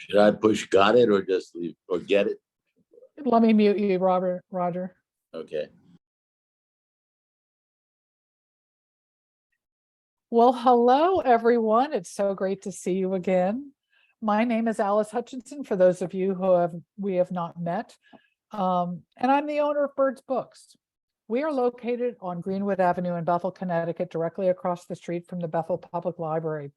Should I push got it or just leave or get it? Let me mute you, Roger. Okay. Well, hello, everyone. It's so great to see you again. My name is Alice Hutchinson, for those of you we have not met. And I'm the owner of Birds Books. We are located on Greenwood Avenue in Bethel, Connecticut, directly across the street from the Bethel Public Library.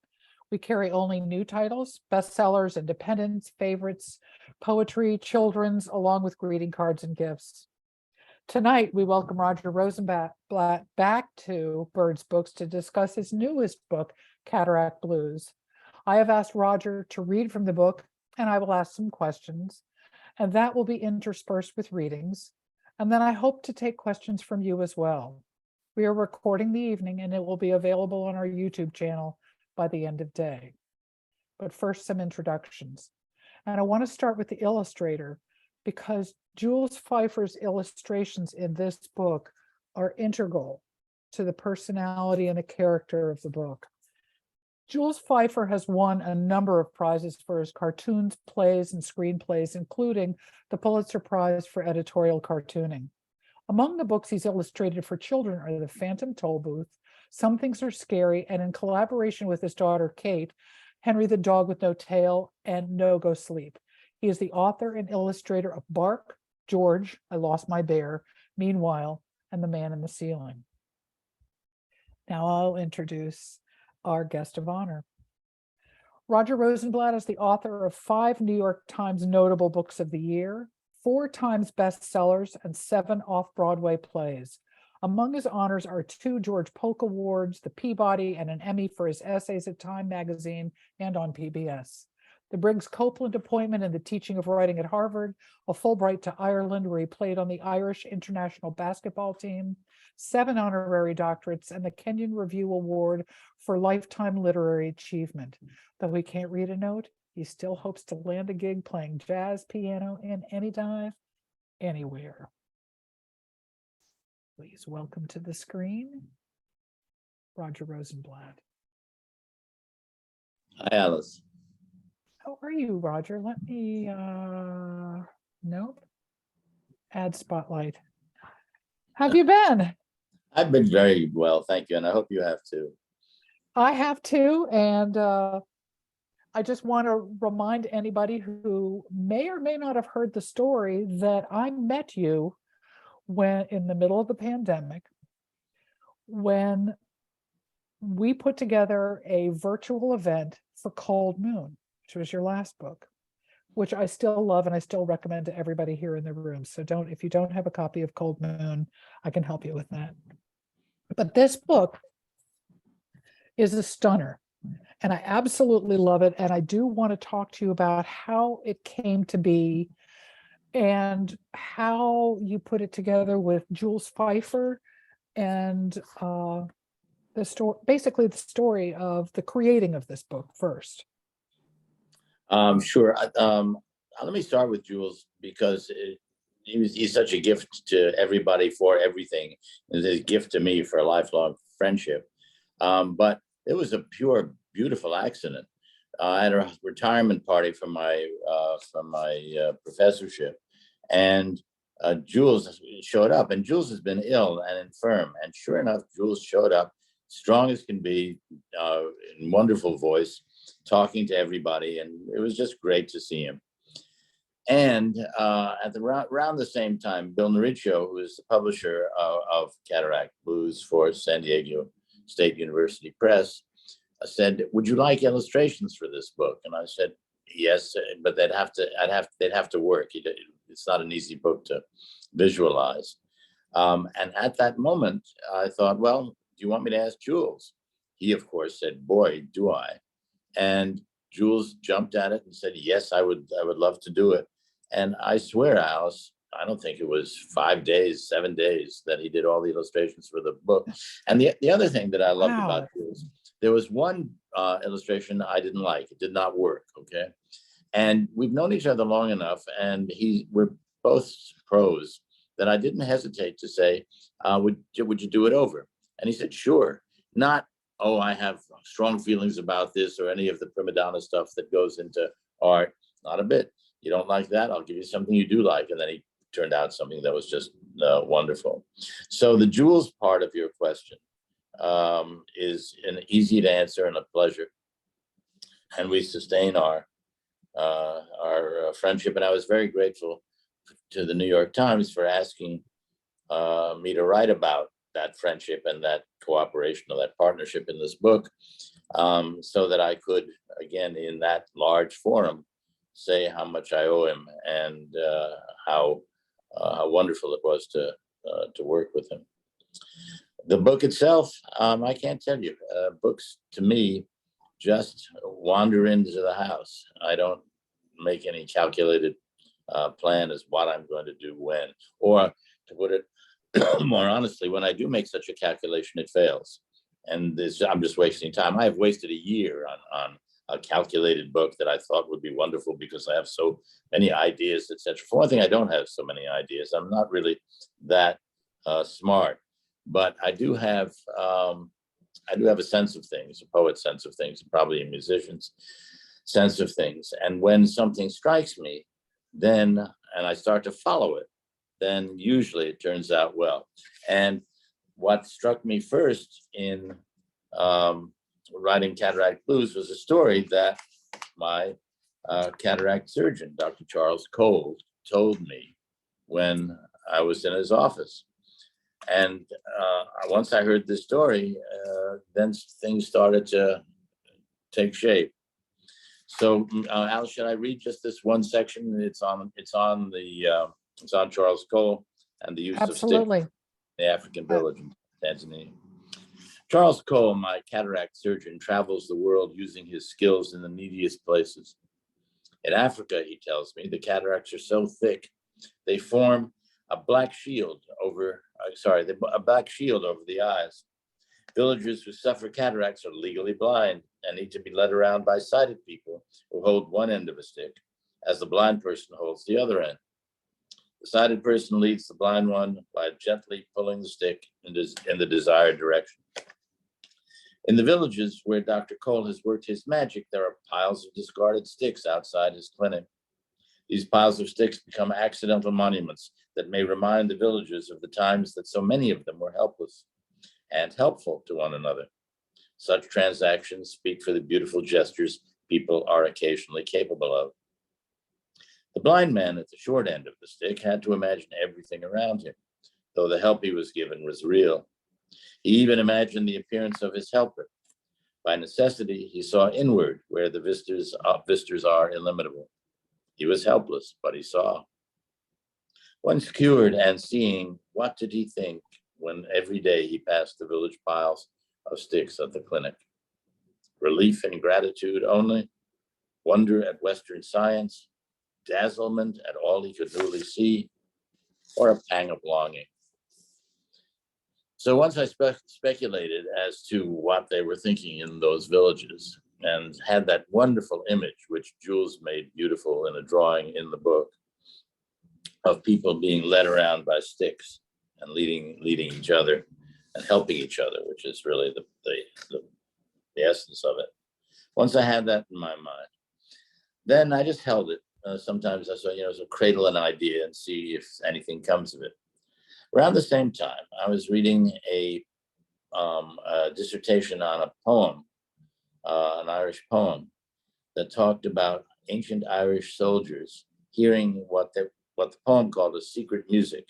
We carry only new titles, bestsellers, independents, favorites, poetry, children's, along with greeting cards and gifts. Tonight, we welcome Roger Rosenblatt back to Birds Books to discuss his newest book, Cataract Blues. I have asked Roger to read from the book, and I will ask some questions, and that will be interspersed with readings. And then I hope to take questions from you as well. We are recording the evening, and it will be available on our YouTube channel by the end of day. But first, some introductions. And I want to start with the illustrator, because Jules Feiffer's illustrations in this book are integral to the personality and the character of the book. Jules Feiffer has won a number of prizes for his cartoons, plays, and screenplays, including the Pulitzer Prize for editorial cartooning. Among the books he's illustrated for children are The Phantom Toll Booth, Some Things Are Scary, and in collaboration with his daughter, Kate, Henry the Dog with No Tail, and No Go Sleep. He is the author and illustrator of Bark, George, I Lost My Bear, Meanwhile, and The Man in the Ceiling. Now I'll introduce our guest of honor. Roger Rosenblatt is the author of 5 New York Times notable books of the year, 4 times bestsellers, and 7 off-Broadway plays. Among his honors are 2 George Polk Awards, the Peabody, and an Emmy for his essays at Time magazine and on PBS. The Briggs Copeland appointment in the teaching of writing at Harvard, a Fulbright to Ireland where he played on the Irish international basketball team, 7 honorary doctorates, and the Kenyon Review Award for Lifetime Literary Achievement. Though he can't read a note, he still hopes to land a gig playing jazz piano in any time, anywhere. Please welcome to the screen, Roger Rosenblatt. Hi, Alice. How are you, Roger? Let me, nope. Add spotlight. How have you been? I've been very well, thank you, and I hope you have too. I have too, and I just want to remind anybody who may or may not have heard the story that I met you when in the middle of the pandemic, when we put together a virtual event for Cold Moon, which was your last book, which I still love and I still recommend to everybody here in the room. So if you don't have a copy of Cold Moon, I can help you with that. But this book is a stunner and I absolutely love it. And I do want to talk to you about how it came to be and how you put it together with Jules Feiffer and the story, basically the story of the creating of this book first. Sure. Let me start with Jules because he's such a gift to everybody for everything. It's a gift to me for a lifelong friendship. But it was a pure, beautiful accident. I had a retirement party from my professorship, and Jules showed up. And Jules has been ill and infirm, and sure enough, Jules showed up, strong as can be, in wonderful voice, talking to everybody, and it was just great to see him. And around the same time, Bill Naricio, who is the publisher of Cataract Blues for San Diego State University Press, said, "Would you like illustrations for this book?" And I said, "Yes, but they'd have to work. It's not an easy book to visualize." And at that moment, I thought, well, do you want me to ask Jules? He, of course, said, "Boy, do I." And Jules jumped at it and said, "Yes, I would love to do it." And I swear, Alice, I don't think it was 5 days, 7 days that he did all the illustrations for the book. And the other thing that I loved about Jules, there was one illustration I didn't like. It did not work, okay? And we've known each other long enough, and we're both pros, that I didn't hesitate to say, would you do it over? And he said, "Sure." Not, "Oh, I have strong feelings about this," or any of the prima donna stuff that goes into art. not a bit. You don't like that? I'll give you something you do like. And then he turned out something that was just wonderful. So the jewels part of your question is an easy to answer and a pleasure. And we sustain our friendship. And I was very grateful to the New York Times for asking me to write about that friendship and that cooperation or that partnership in this book, so that I could, again, in that large forum, say how much I owe him and how wonderful it was to work with him. The book itself, I can't tell you. Books to me just wander into the house. I don't make any calculated plan as what I'm going to do when, or to put it more honestly, when I do make such a calculation, it fails. And I'm just wasting time. I've wasted a year on a calculated book that I thought would be wonderful because I have so many ideas, etc. For one thing, I don't have so many ideas. I'm not really that smart, but I do have a sense of things, a poet's sense of things, probably a musician's sense of things. And when something strikes me, then, and I start to follow it, then usually it turns out well. And what struck me first in writing Cataract Blues was a story that my cataract surgeon, Dr. Charles Cole, told me when I was in his office. And once I heard this story, then things started to take shape. So, Alice, should I read just this one section? It's on Charles Cole and the use of sticks Absolutely. in the African village in Tanzania. Charles Cole, my cataract surgeon, travels the world using his skills in the neediest places. In Africa, he tells me, the cataracts are so thick, they form a black shield over the eyes. Villagers who suffer cataracts are legally blind and need to be led around by sighted people who hold one end of a stick, as the blind person holds the other end. The sighted person leads the blind one by gently pulling the stick in the desired direction. In the villages where Dr. Cole has worked his magic, there are piles of discarded sticks outside his clinic. These piles of sticks become accidental monuments that may remind the villagers of the times that so many of them were helpless and helpful to one another. Such transactions speak for the beautiful gestures people are occasionally capable of. The blind man at the short end of the stick had to imagine everything around him, though the help he was given was real. He even imagined the appearance of his helper. By necessity, he saw inward where the vistas are illimitable. He was helpless, but he saw. Once cured and seeing, what did he think when every day he passed the village piles of sticks at the clinic? Relief and gratitude only? Wonder at Western science? Dazzlement at all he could newly see? Or a pang of longing? So once I speculated as to what they were thinking in those villages and had that wonderful image, which Jules made beautiful in a drawing in the book, of people being led around by sticks and leading each other and helping each other, which is really the essence of it. Once I had that in my mind, then I just held it. Sometimes I saw, so cradle an idea and see if anything comes of it. Around the same time, I was reading a dissertation on a poem, an Irish poem, that talked about ancient Irish soldiers hearing what the poem called a secret music.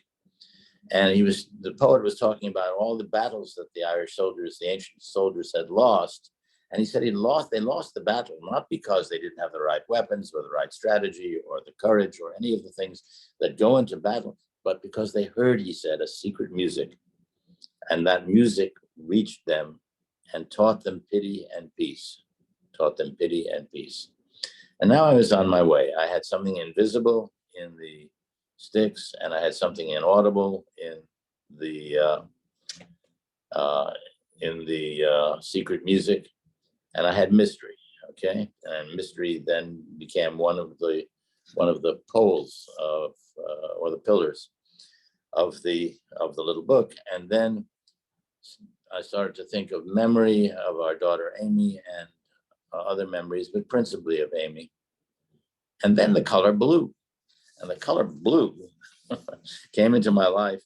And the poet was talking about all the battles that the ancient soldiers had lost. And he said they lost the battle, not because they didn't have the right weapons or the right strategy or the courage or any of the things that go into battle, but because they heard, he said, a secret music. And that music reached them and taught them pity and peace, And now I was on my way. I had something invisible in the sticks, and I had something inaudible in the secret music, and I had mystery. Okay, and mystery then became one of the poles of or the pillars of the little book. And then I started to think of memory of our daughter Amy and other memories, but principally of Amy. And then the color blue. And the color blue came into my life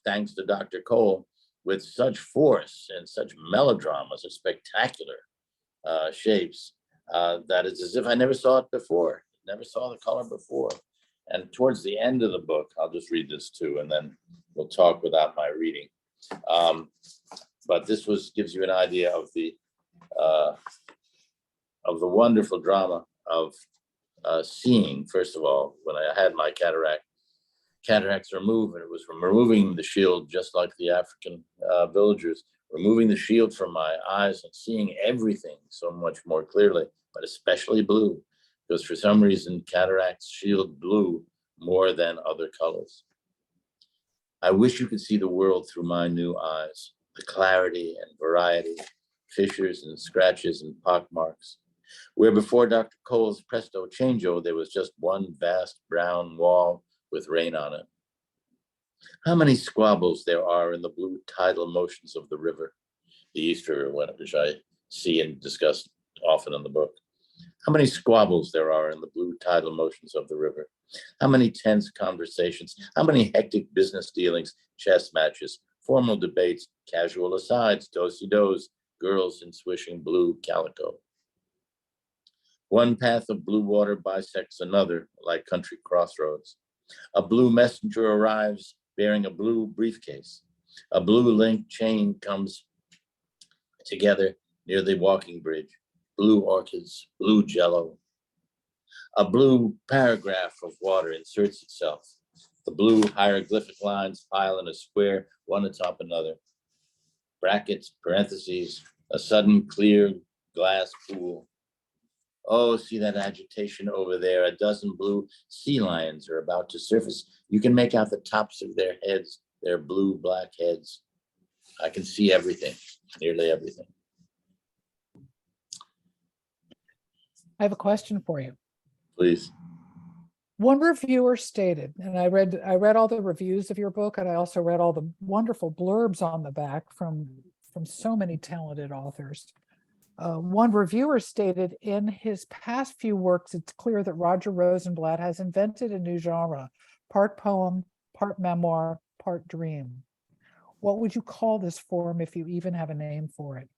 thanks to Dr. Cole with such force and such melodramas and spectacular shapes that it's as if I never saw it before, never saw the color before. And towards the end of the book, I'll just read this too, and then we'll talk without my reading. But this gives you an idea of the wonderful drama of seeing. First of all, when I had my cataracts removed, and it was from removing the shield, just like the African villagers, removing the shield from my eyes and seeing everything so much more clearly, but especially blue, because for some reason cataracts shield blue more than other colors. I wish you could see the world through my new eyes, the clarity and variety, fissures and scratches and pockmarks. Where before Dr. Cole's presto changeo, there was just one vast brown wall with rain on it. How many squabbles there are in the blue tidal motions of the river, the East River, which I see and discuss often in the book. How many squabbles there are in the blue tidal motions of the river. How many tense conversations, how many hectic business dealings, chess matches, formal debates, casual asides, do-si-dos, girls in swishing blue calico. One path of blue water bisects another like country crossroads. A blue messenger arrives bearing a blue briefcase. A blue link chain comes together near the walking bridge. Blue orchids, blue jello. A blue paragraph of water inserts itself. The blue hieroglyphic lines pile in a square, one atop another. Brackets, parentheses, a sudden clear glass pool. Oh, see that agitation over there. A dozen blue sea lions are about to surface. You can make out the tops of their heads, their blue-black heads. I can see everything, nearly everything. I have a question for you. Please. One reviewer stated, and I read all the reviews of your book, and I also read all the wonderful blurbs on the back from so many talented authors. One reviewer stated, in his past few works, it's clear that Roger Rosenblatt has invented a new genre, part poem, part memoir, part dream. What would you call this form if you even have a name for it?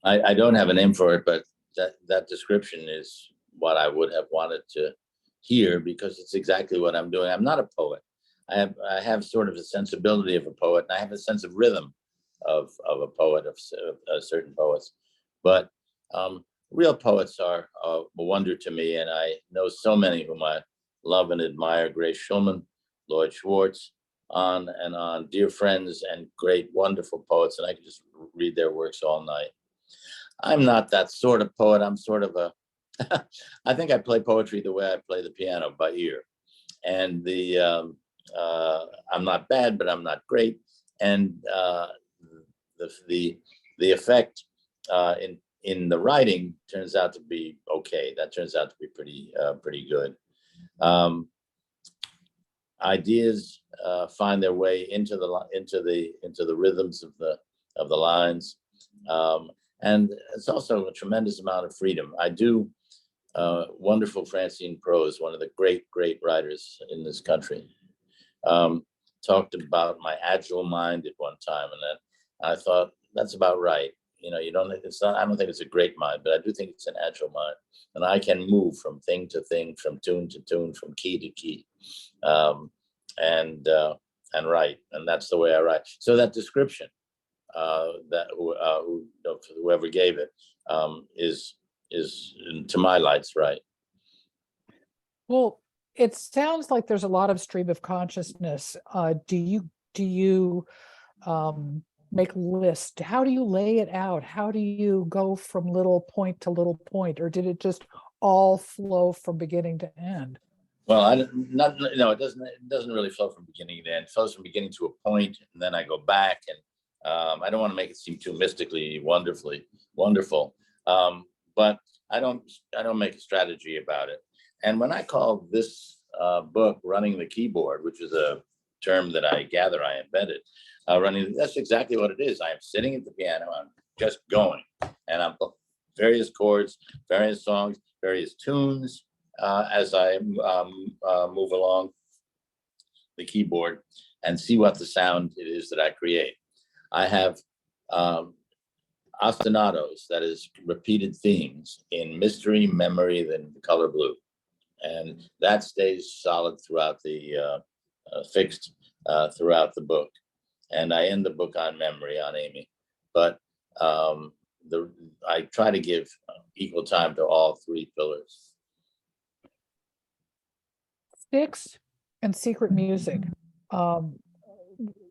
I don't have a name for it, but that description is what I would have wanted to hear, because it's exactly what I'm doing. I'm not a poet. I have sort of a sensibility of a poet, and I have a sense of rhythm of a poet, of certain poets. But real poets are a wonder to me, and I know so many whom I love and admire. Grace Schulman, Lloyd Schwartz, on and on, dear friends and great, wonderful poets, and I could just read their works all night. I'm not that sort of poet. I'm sort of a, I think I play poetry the way I play the piano, by ear. And I'm not bad, but I'm not great. And the effect in the writing turns out to be okay. That turns out to be pretty good. Ideas find their way into the rhythms of the lines, and it's also a tremendous amount of freedom. I do wonderful Francine Prose, one of the great writers in this country, talked about my agile mind at one time, and then I thought that's about right. You know, I don't think it's a great mind, but I do think it's an agile mind, and I can move from thing to thing, from tune to tune, from key to key, and write, and that's the way I write. So that description, whoever gave it, is to my lights right. Well, it sounds like there's a lot of stream of consciousness. Do you make lists? How do you lay it out? How do you go from little point to little point, or did it just all flow from beginning to end? Well, it doesn't really flow from beginning to end. It flows from beginning to a point, and then I go back, and I don't want to make it seem too mystically wonderful, but I don't make a strategy about it. And when I call this book "Running the Keyboard," which is a term that I gather I invented, that's exactly what it is. I am sitting at the piano, I'm just going, and I'm various chords, various songs, various tunes as I move along the keyboard and see what the sound it is that I create. I have ostinatos, that is repeated themes in Mystery, Memory, then The Color Blue. And that stays solid throughout the, fixed throughout the book. And I end the book on Memory, on Amy. But I try to give equal time to all three pillars. Sticks and secret music,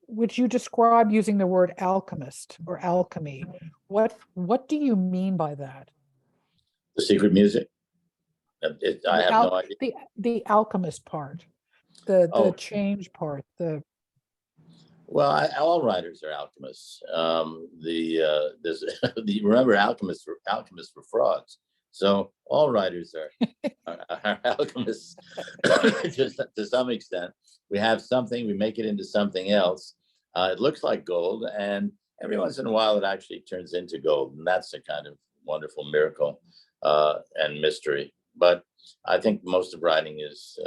which you describe using the word alchemist or alchemy. What do you mean by that? The secret music? I have no idea. The alchemist part, the change part, Well, all writers are alchemists. There's remember alchemists were frauds. So all writers are alchemists to some extent. We have something, we make it into something else. It looks like gold, and every once in a while it actually turns into gold, and that's a kind of wonderful miracle and mystery. But I think most of writing is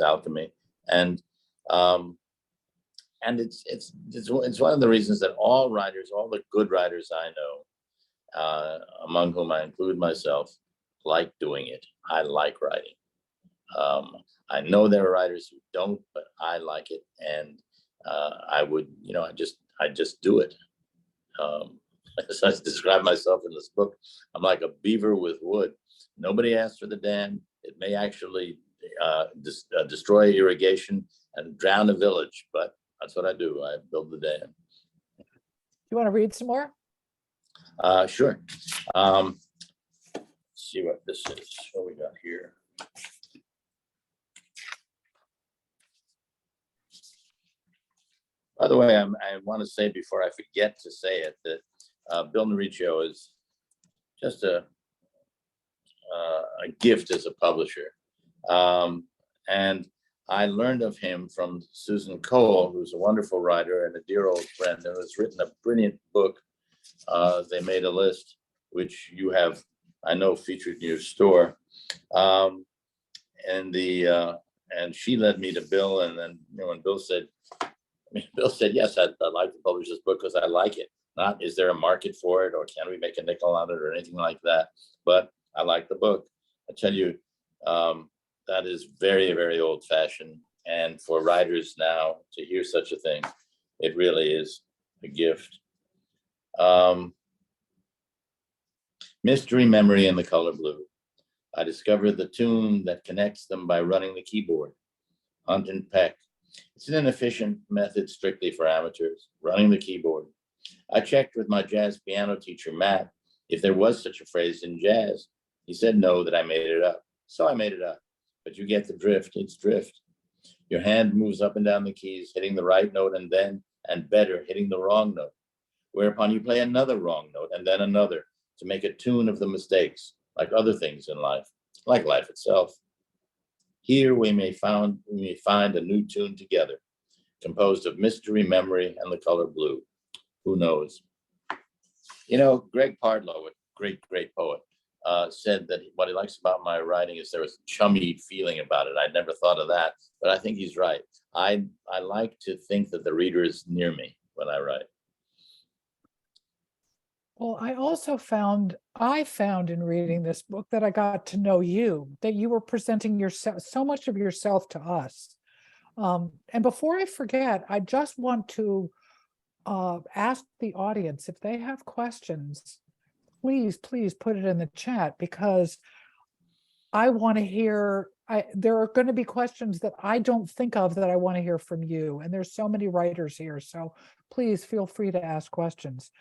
alchemy, and it's one of the reasons that all writers, all the good writers I know, among whom I include myself, like doing it. I like writing. I know there are writers who don't, but I like it, and I would, I just do it. As I describe myself in this book, I'm like a beaver with wood. Nobody asked for the dam. It may actually destroy irrigation and drown a village, but that's what I do. I build the dam. You want to read some more? Sure. Let's see what this is. What we got here. By the way, I want to say before I forget to say it that Bill Noricchio is just a gift as a publisher. And I learned of him from Susan Cole, who's a wonderful writer and a dear old friend, and has written a brilliant book. They made a list, which you have, I know, featured in your store. And she led me to Bill, and then when Bill said, yes, I'd like to publish this book because I like it. Not, is there a market for it, or can we make a nickel on it, or anything like that? But I like the book. I tell you, that is very, very old fashioned. And for writers now to hear such a thing, it really is a gift. Mystery, Memory, and The Color Blue. I discovered the tune that connects them by running the keyboard. Hunt and peck. It's an inefficient method strictly for amateurs, running the keyboard. I checked with my jazz piano teacher, Matt, if there was such a phrase in jazz. He said no, that I made it up. So I made it up. But you get the drift. It's drift. Your hand moves up and down the keys, hitting the right note, and then, and better, hitting the wrong note. Whereupon you play another wrong note, and then another, to make a tune of the mistakes, like other things in life, like life itself. Here we may find a new tune together, composed of mystery, memory, and the color blue. Who knows? Greg Pardlow, a great poet, said that what he likes about my writing is there was a chummy feeling about it. I'd never thought of that, but I think he's right. I like to think that the reader is near me when I write. Well, I also found in reading this book that I got to know you, that you were presenting yourself, so much of yourself to us. And before I forget, I just want to ask the audience if they have questions, please put it in the chat, because I want to hear, there are going to be questions that I don't think of that I want to hear from you. And there's so many writers here, so please feel free to ask questions.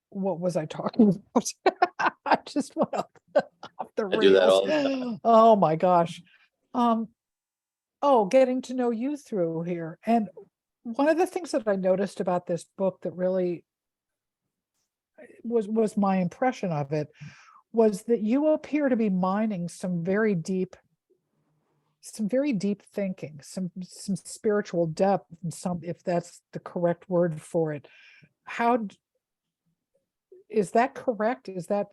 What was I talking about? I just went off the rails. I do that all the time. Oh my gosh. Getting to know you through here. And one of the things that I noticed about this book that really was my impression of it was that you appear to be mining some very deep thinking, some spiritual depth, and some, if that's the correct word for it. is that correct? Is that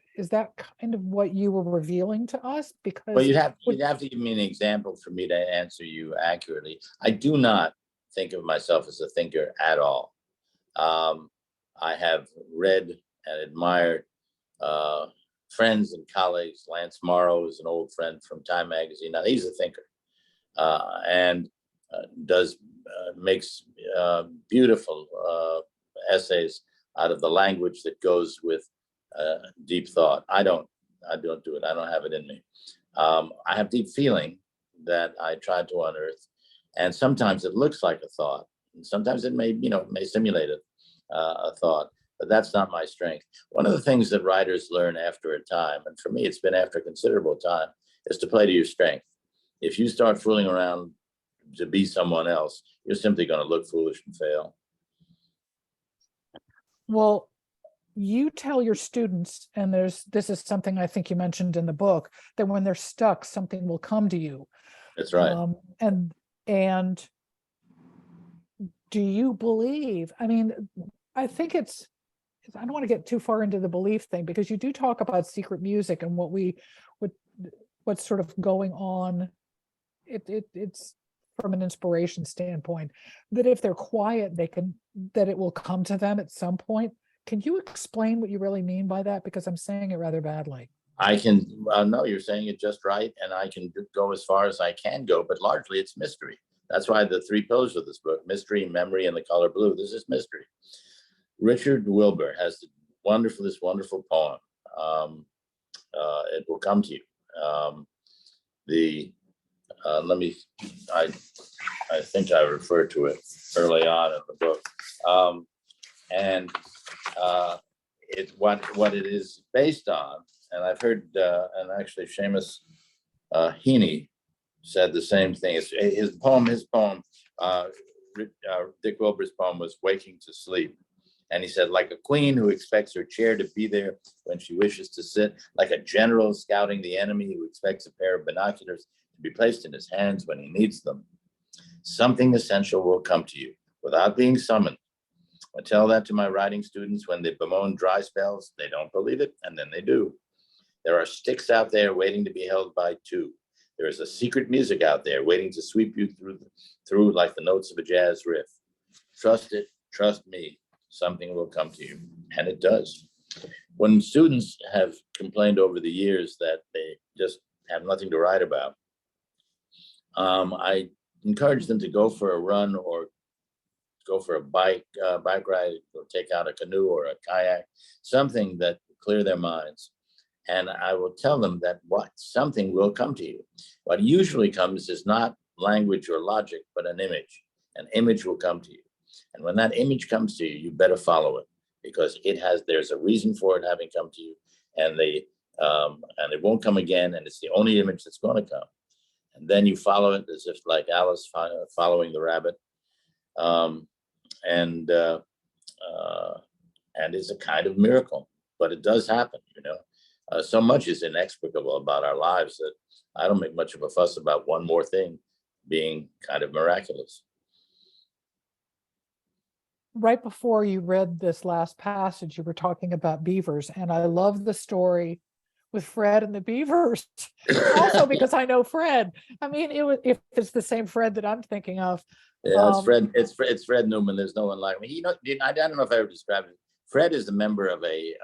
kind of what you were revealing to us? Well, Because you'd have to give me an example for me to answer you accurately. I do not think of myself as a thinker at all. I have read and admired friends and colleagues. Lance Morrow is an old friend from Time Magazine. Now he's a thinker and does makes beautiful essays out of the language that goes with deep thought. I don't do it. I don't have it in me. I have deep feeling that I try to unearth, and sometimes it looks like a thought, and sometimes it may simulate a thought, but that's not my strength. One of the things that writers learn after a time, and for me it's been after a considerable time, is to play to your strength. If you start fooling around to be someone else, you're simply going to look foolish and fail. well, you tell your students, and this is something I think you mentioned in the book, that when they're stuck, something will come to you. That's right. And do you believe, I mean, I think I don't want to get too far into the belief thing, because you do talk about secret music and what's sort of going on. It's from an inspiration standpoint, that if they're quiet, that it will come to them at some point. Can you explain what you really mean by that? Because I'm saying it rather badly. I can, no, you're saying it just right. And I can go as far as I can go, but largely it's mystery. That's why the three pillars of this book: mystery, memory, and the color blue. This is mystery. Richard Wilbur has this wonderful poem. It will come to you. I think I referred to it early on in the book. And what it is based on, and I've heard, and actually Seamus Heaney said the same thing. His poem, Dick Wilbur's poem was Waking to Sleep. And he said, like a queen who expects her chair to be there when she wishes to sit, like a general scouting the enemy who expects a pair of binoculars to be placed in his hands when he needs them, something essential will come to you without being summoned. I tell that to my writing students when they bemoan dry spells. They don't believe it, and then they do. There are sticks out there waiting to be held by two. There is a secret music out there waiting to sweep you through like the notes of a jazz riff. Trust it, trust me, something will come to you, and it does. When students have complained over the years that they just have nothing to write about, I encourage them to go for a run or go for a bike ride, or take out a canoe or a kayak, something that will clear their minds. And I will tell them that something will come to you. What usually comes is not language or logic, but an image. An image will come to you. And when that image comes to you, you better follow it, because there's a reason for it having come to you, and it won't come again, and it's the only image that's going to come. And then you follow it as if like Alice following the rabbit. And it's a kind of miracle, but it does happen, so much is inexplicable about our lives that I don't make much of a fuss about one more thing being kind of miraculous. Right before you read this last passage, you were talking about beavers, and I love the story with Fred and the beavers. Also, because I know Fred. I mean, if it's the same Fred that I'm thinking of. Yeah, it's Fred. It's Fred Newman. There's no one like me. I don't know if I ever described it. Fred is a member of a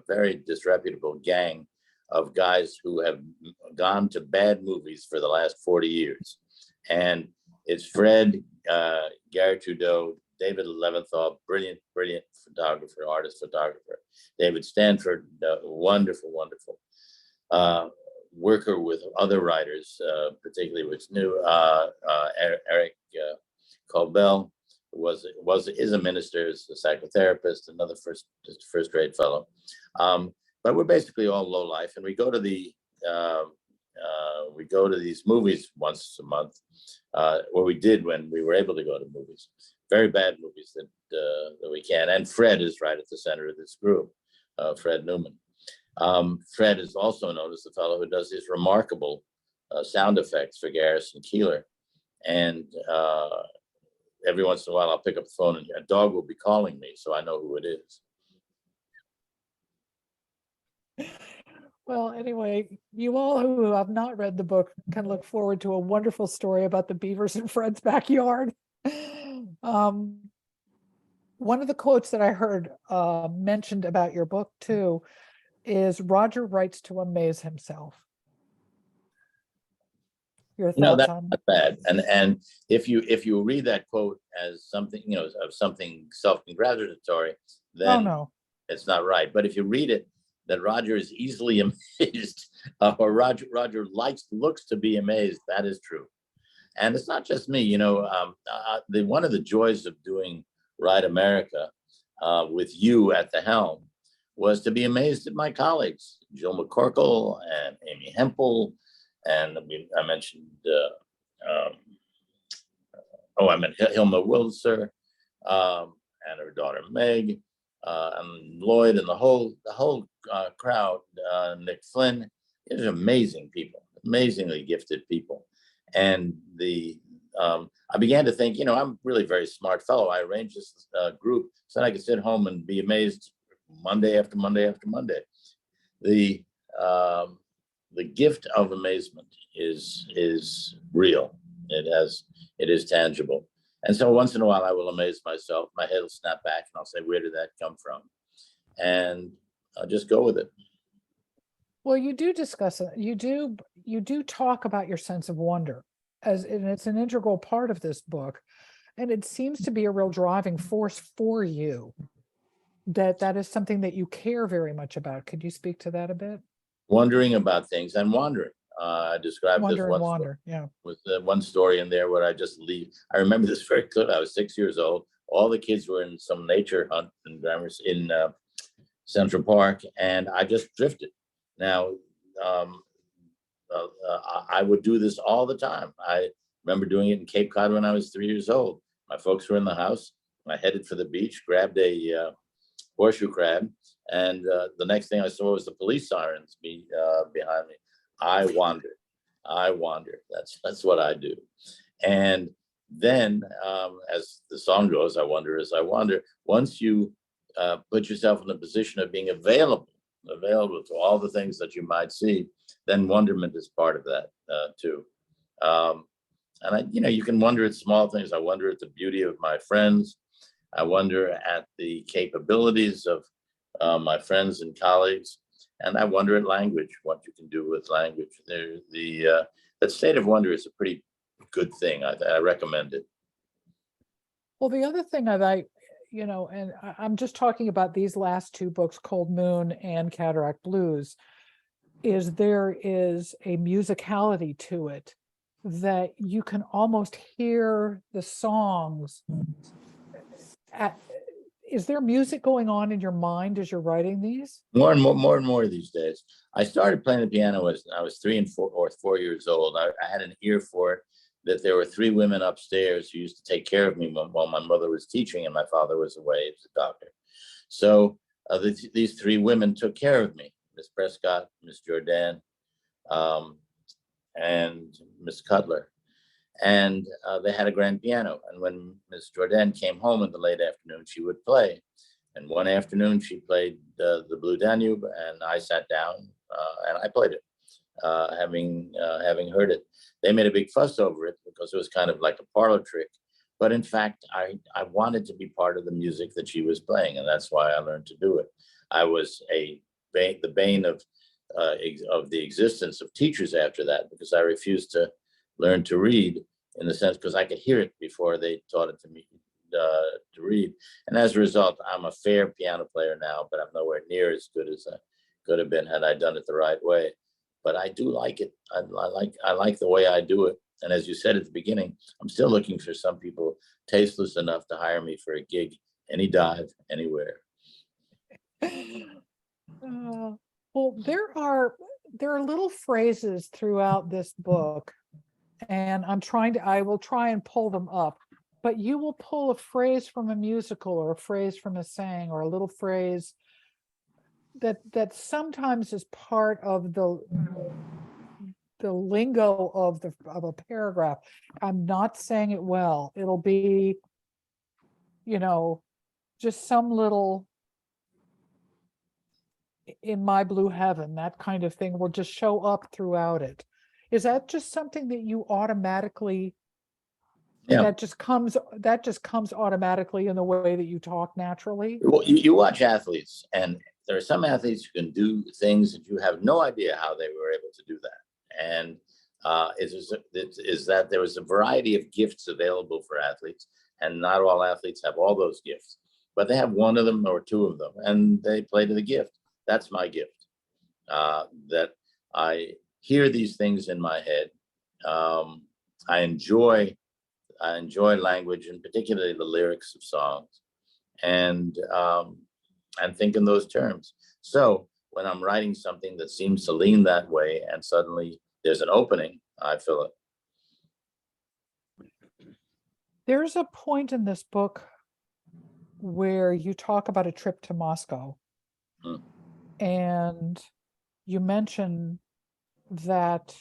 very disreputable gang of guys who have gone to bad movies for the last 40 years. And it's Fred, Gary Trudeau, David Leventhal, brilliant artist, photographer. David Stanford, wonderful worker with other writers, particularly with Eric Colbell, is a minister, is a psychotherapist, another first-rate fellow. But we're basically all low life, and we go to these movies once a month, or we did when we were able to go to movies. Very bad movies that we can. And Fred is right at the center of this group, Fred Newman. Fred is also known as the fellow who does these remarkable sound effects for Garrison Keillor. And every once in a while, I'll pick up the phone and a dog will be calling me, so I know who it is. Well, anyway, you all who have not read the book can look forward to a wonderful story about the beavers in Fred's backyard. Um, one of the quotes that I heard mentioned about your book too is Roger writes to amaze himself. Your You know, thoughts that's on? not bad. And if you read that quote as something, of something self-congratulatory, Oh then no. it's not right. But if you read it that Roger is easily amazed, or Roger looks to be amazed, that is true. And it's not just me. One of the joys of doing Ride America with you at the helm was to be amazed at my colleagues, Jill McCorkle and Amy Hempel, and I mentioned, I meant Hilma Wilser, and her daughter Meg, and Lloyd, and the whole crowd. Nick Flynn. These are amazing people, amazingly gifted people, and I began to think, I'm really a very smart fellow. I arranged this group so that I could sit home and be amazed Monday after Monday after Monday. The the gift of amazement is real. It is tangible. And so once in a while I will amaze myself. My head will snap back and I'll say, where did that come from? And I'll just go with it. Well, you do discuss it. You do talk about your sense of wonder and it's an integral part of this book. And it seems to be a real driving force for you. That is something that you care very much about. Could you speak to that a bit? Wondering about things and wandering. I described this Wonder and once wander, yeah. with one story in there where I just leave. I remember this very clearly. I was 6 years old. All the kids were in some nature hunt in Central Park, and I just drifted. Now, I would do this all the time. I remember doing it in Cape Cod when I was 3 years old. My folks were in the house. I headed for the beach, grabbed a horseshoe crab, and the next thing I saw was the police sirens behind me. I wandered. That's what I do. And then, as the song goes, I wonder as I wander. Once you put yourself in a position of being available to all the things that you might see, then wonderment is part of that too. And you can wonder at small things. I wonder at the beauty of my friends. I wonder at the capabilities of my friends and colleagues, and I wonder at language, what you can do with language. That state of wonder is a pretty good thing. I recommend it. Well, the other thing and I'm just talking about these last two books, Cold Moon and Cataract Blues, is there is a musicality to it that you can almost hear the songs. Is there music going on in your mind as you're writing these? More and more these days. I started playing the piano when I was 4 years old. I had an ear for it. That there were three women upstairs who used to take care of me while my mother was teaching and my father was away as a doctor. So these three women took care of me: Miss Prescott, Miss Jordan, and Miss Cutler. And they had a grand piano. And when Miss Jordan came home in the late afternoon, she would play. And one afternoon, she played the Blue Danube, and I sat down and I played it, having heard it. They made a big fuss over it because it was kind of like a parlor trick. But in fact, I wanted to be part of the music that she was playing, and that's why I learned to do it. I was the bane of the existence of teachers after that, because I refused to learn to read, in the sense because I could hear it before they taught it to me to read. And as a result, I'm a fair piano player now, but I'm nowhere near as good as I could have been had I done it the right way. But I do like it. I like the way I do it. And as you said at the beginning, I'm still looking for some people tasteless enough to hire me for a gig, any dive, anywhere. Well, there are little phrases throughout this book, and I will try and pull them up, but you will pull a phrase from a musical or a phrase from a saying or a little phrase that sometimes is part of the lingo of a paragraph. I'm not saying it well. It'll be, just some little in My Blue Heaven, that kind of thing will just show up throughout it. Is that just something that you automatically, Yeah. that just comes automatically in the way that you talk naturally? Well, you watch athletes, and there are some athletes who can do things that you have no idea how they were able to do that. And is that there was a variety of gifts available for athletes, and not all athletes have all those gifts, but they have one of them or two of them, and they play to the gift. That's my gift. That I hear these things in my head. Um, I enjoy language, and particularly the lyrics of songs, and think in those terms. So when I'm writing something that seems to lean that way, and suddenly there's an opening, I fill it. There's a point in this book where you talk about a trip to Moscow, and you mention that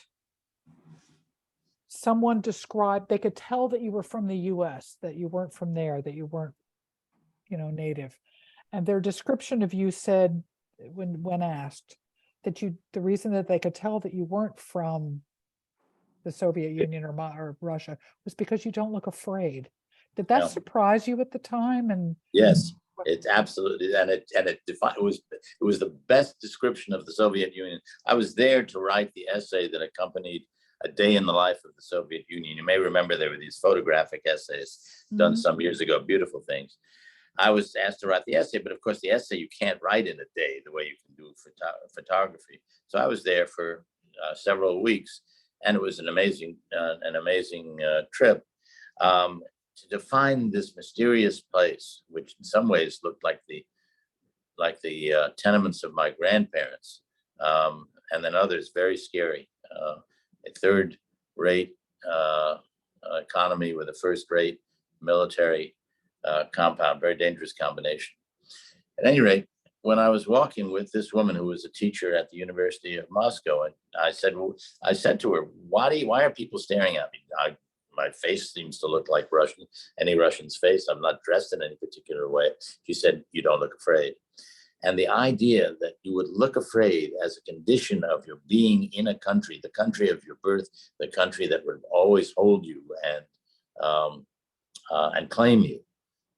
someone described, they could tell that you were from the US, that you weren't from there, that you weren't, native. And their description of you said, when asked, that the reason that they could tell that you weren't from the Soviet Union or Russia was because you don't look afraid. Did that surprise you at the time? And yes, it absolutely, and it was the best description of the Soviet Union. I was there to write the essay that accompanied A Day in the Life of the Soviet Union. You may remember there were these photographic essays done some years ago, beautiful things. I was asked to write the essay, but of course the essay you can't write in a day the way you can do photography. So I was there for several weeks, and it was an amazing trip to define this mysterious place, which in some ways looked like the tenements of my grandparents, and then others very scary. A third-rate economy with a first-rate military compound, very dangerous combination. At any rate, when I was walking with this woman who was a teacher at the University of Moscow, and I said to her, why are people staring at me? My face seems to look like any Russian's face. I'm not dressed in any particular way. She said, you don't look afraid. And the idea that you would look afraid as a condition of your being in a country, the country of your birth, the country that would always hold you and claim you,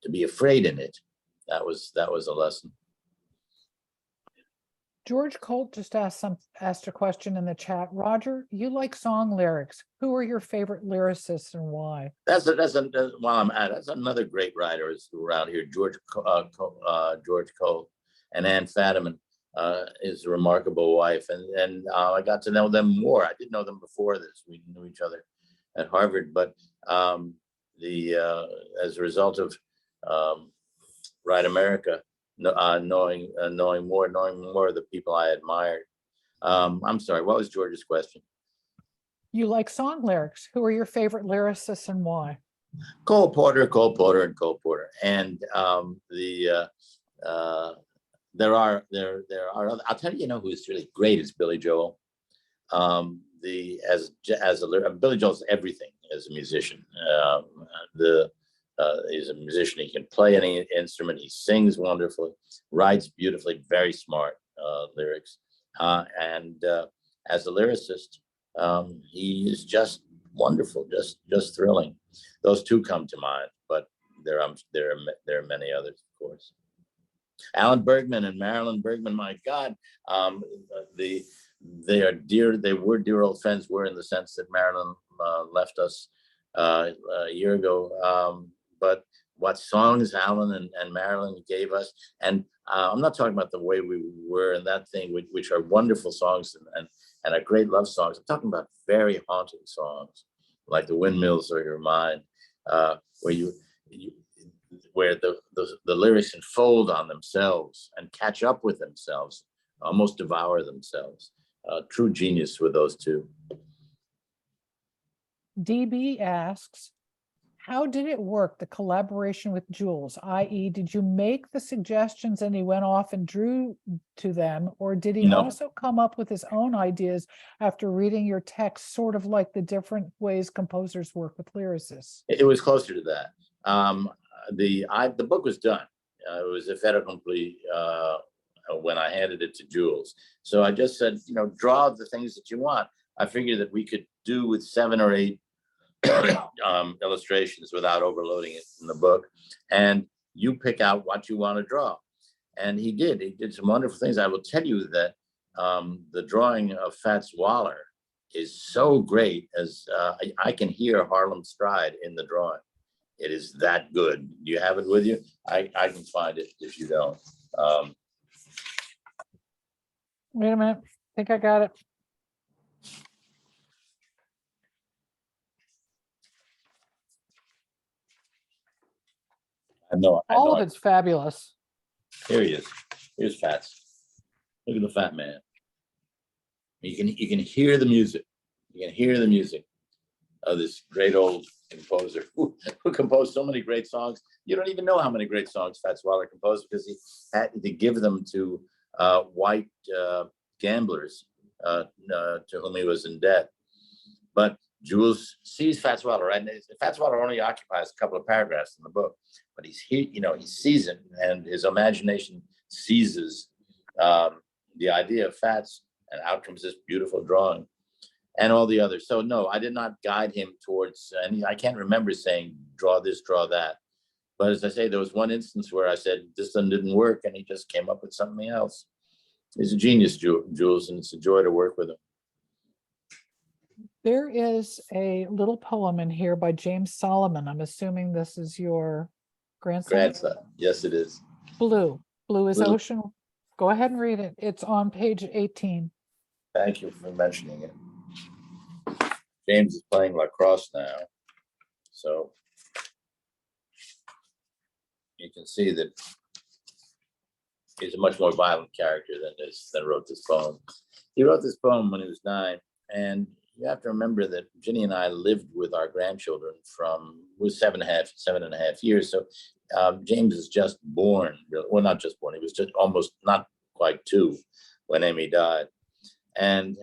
to be afraid in it, that was a lesson. George Colt just asked a question in the chat. Roger, you like song lyrics. Who are your favorite lyricists and why? That's another great writer around here, George Colt, and Ann Fadiman, is a remarkable wife, and I got to know them more. I didn't know them before this. We knew each other at Harvard, but as a result of Write America, knowing more of the people I admired. I'm sorry, what was George's question? You like song lyrics. Who are your favorite lyricists and why? Cole Porter. And there are other, I'll tell you, who's really great is Billy Joel. Billy Joel's everything as a musician. He's a musician. He can play any instrument. He sings wonderfully, writes beautifully, very smart lyrics. And as a lyricist, he is just wonderful, just thrilling. Those two come to mind, but there are many others, of course. Alan Bergman and Marilyn Bergman, my God, they were dear old friends, were in the sense that Marilyn left us a year ago. But what songs Alan and Marilyn gave us, and I'm not talking about the way we were and that thing, which are wonderful songs and are great love songs. I'm talking about very haunting songs, like The Windmills Are Your Mind, where the lyrics unfold on themselves and catch up with themselves, almost devour themselves. True genius with those two. DB asks, how did it work, the collaboration with Jules? i.e., did you make the suggestions and he went off and drew to them, or did he also come up with his own ideas after reading your text, sort of like the different ways composers work with lyricists? It was closer to that. The book was done. It was a fait accompli when I handed it to Jules. So I just said, draw the things that you want. I figured that we could do with 7 or 8 illustrations without overloading it in the book. And you pick out what you want to draw. And he did. He did some wonderful things. I will tell you that the drawing of Fats Waller is so great, as I can hear Harlem Stride in the drawing. It is that good. Do you have it with you? I can find it if you don't. Wait a minute. I think I got it. I know. All of it's fabulous. Here he is. Here's Fats. Look at the fat man. You can hear the music. You can hear the music of this great old composer who composed so many great songs. You don't even know how many great songs Fats Waller composed, because he had to give them to white gamblers to whom he was in debt. But Jules sees Fats Waller, right? And Fats Waller only occupies a couple of paragraphs in the book, but he's here, he sees it, and his imagination seizes the idea of Fats, and out comes this beautiful drawing and all the others. So no, I did not guide him towards, and I can't remember saying, draw this, draw that. But as I say, there was one instance where I said, this one didn't work, and he just came up with something else. He's a genius, Jules, and it's a joy to work with him. There is a little poem in here by James Solomon. I'm assuming this is your grandson? Yes, it is. Blue. Blue is Blue. ocean. Go ahead and read it. It's on page 18. Thank you for mentioning it. James is playing lacrosse now, so you can see that he's a much more violent character than wrote this poem. He wrote this poem when he was 9, and you have to remember that Ginny and I lived with our grandchildren from, it was 7.5 years. So James is just born, well, not just born, he was just almost not quite 2 when Amy died. And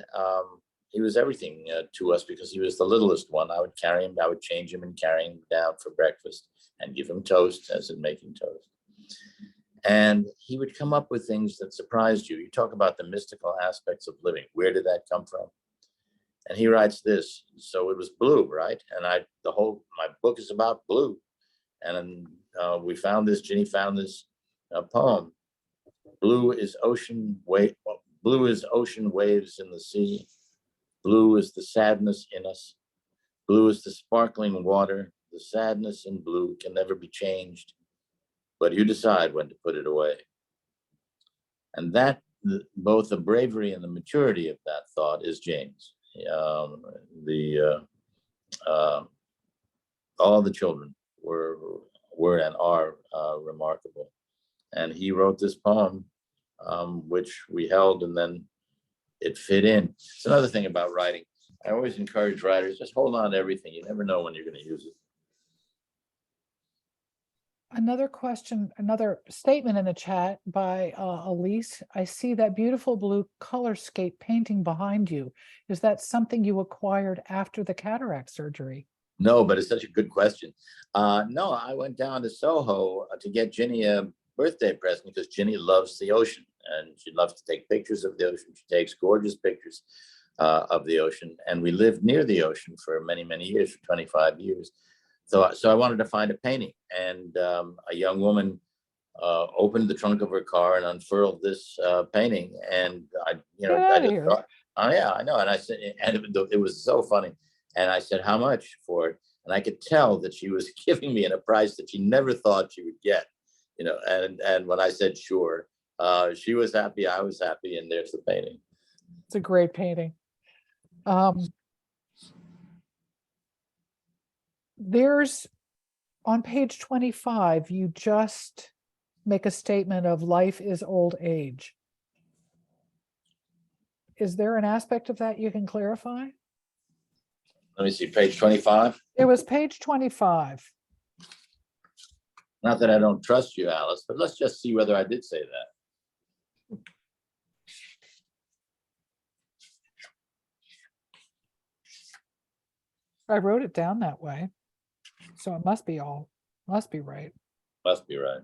he was everything to us, because he was the littlest one. I would carry him, I would change him and carry him down for breakfast and give him toast, as in making toast. And he would come up with things that surprised you. You talk about the mystical aspects of living. Where did that come from? And he writes this. So it was blue, right? And my book is about blue. And we found this, Ginny found this poem. Blue is ocean waves in the sea. Blue is the sadness in us. Blue is the sparkling water. The sadness in blue can never be changed, but you decide when to put it away. And that, both the bravery and the maturity of that thought, is James. All the children were and are remarkable. And he wrote this poem, which we held, and then it fit in. It's another thing about writing. I always encourage writers, just hold on to everything. You never know when you're going to use it. Another question, another statement in the chat by Alice. I see that beautiful blue colorscape painting behind you. Is that something you acquired after the cataract surgery? No, but it's such a good question. No, I went down to Soho to get Ginny a birthday present, because Ginny loves the ocean and she loves to take pictures of the ocean. She takes gorgeous pictures of the ocean. And we lived near the ocean for many, many years, for 25 years. So I wanted to find a painting, and a young woman opened the trunk of her car and unfurled this painting. And I just thought, oh yeah, I know. And I said, and it was so funny. And I said, how much for it? And I could tell that she was giving me a price that she never thought she would get, and when I said, sure, she was happy, I was happy, and there's the painting. It's a great painting. There's, on page 25, you just make a statement of life is old age. Is there an aspect of that you can clarify? Let me see, page 25. It was page 25. Not that I don't trust you, Alice, but let's just see whether I did say that. I wrote it down that way, so it must be right. Must be right.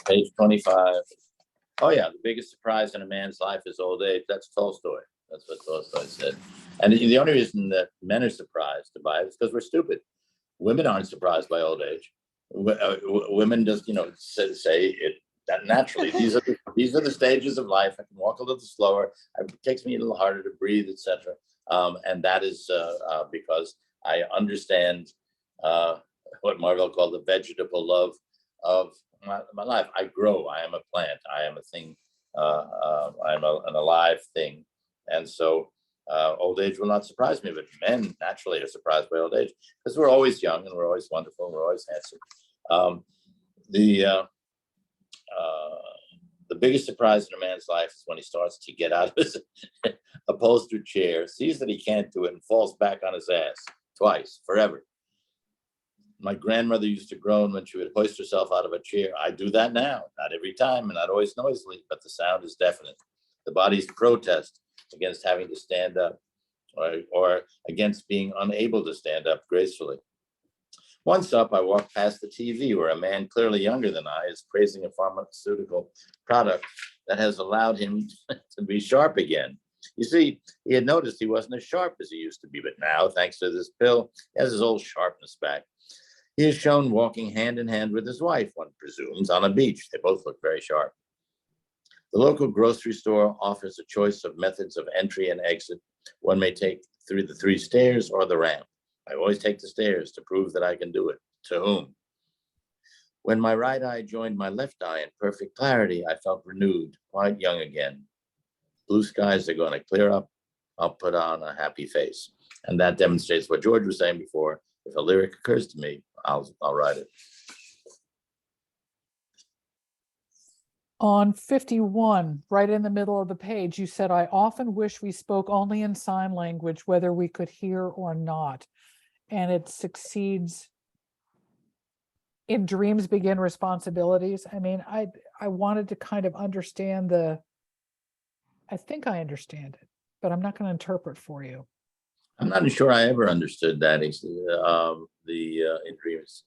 Page 25. Oh yeah, the biggest surprise in a man's life is old age. That's Tolstoy. That's what Tolstoy said. And the only reason that men are surprised by it is because we're stupid. Women aren't surprised by old age. Women just, say it that naturally. These are the stages of life. I can walk a little slower. It takes me a little harder to breathe, etc. And that is because I understand what Marvell called the vegetable love of my life. I grow. I am a plant. I am a thing. I'm an alive thing, and so old age will not surprise me. But men naturally are surprised by old age because we're always young and we're always wonderful and we're always handsome. The the biggest surprise in a man's life is when he starts to get out of his upholstered chair, sees that he can't do it, and falls back on his ass twice, forever. My grandmother used to groan when she would hoist herself out of a chair. I do that now, not every time and not always noisily, but the sound is definite. The body's protest against having to stand up or against being unable to stand up gracefully. Once up, I walked past the TV where a man clearly younger than I is praising a pharmaceutical product that has allowed him to be sharp again. You see, he had noticed he wasn't as sharp as he used to be, but now, thanks to this pill, he has his old sharpness back. He is shown walking hand in hand with his wife, one presumes, on a beach. They both look very sharp. The local grocery store offers a choice of methods of entry and exit. One may take through the 3 stairs or the ramp. I always take the stairs to prove that I can do it. To whom? When my right eye joined my left eye in perfect clarity, I felt renewed, quite young again. Blue skies are going to clear up. I'll put on a happy face. And that demonstrates what George was saying before. If a lyric occurs to me, I'll write it. On 51, right in the middle of the page, you said, I often wish we spoke only in sign language, whether we could hear or not. And it succeeds. In dreams begin responsibilities. I mean, I wanted to kind of understand I think I understand it, but I'm not going to interpret for you. I'm not sure I ever understood that. In dreams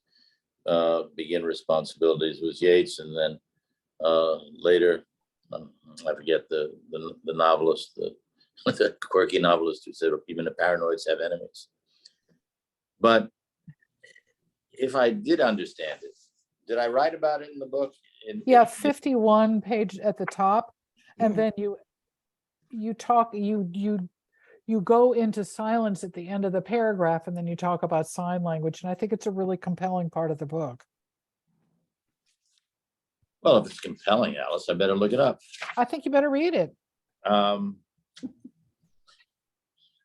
begin responsibilities was Yeats, and then later, I forget the novelist, the quirky novelist who said even the paranoids have enemies. But if I did understand it, did I write about it in the book? Yeah, 51 page at the top, and then you talk, you go into silence at the end of the paragraph, and then you talk about sign language, and I think it's a really compelling part of the book. Well, if it's compelling, Alice, I better look it up. I think you better read it.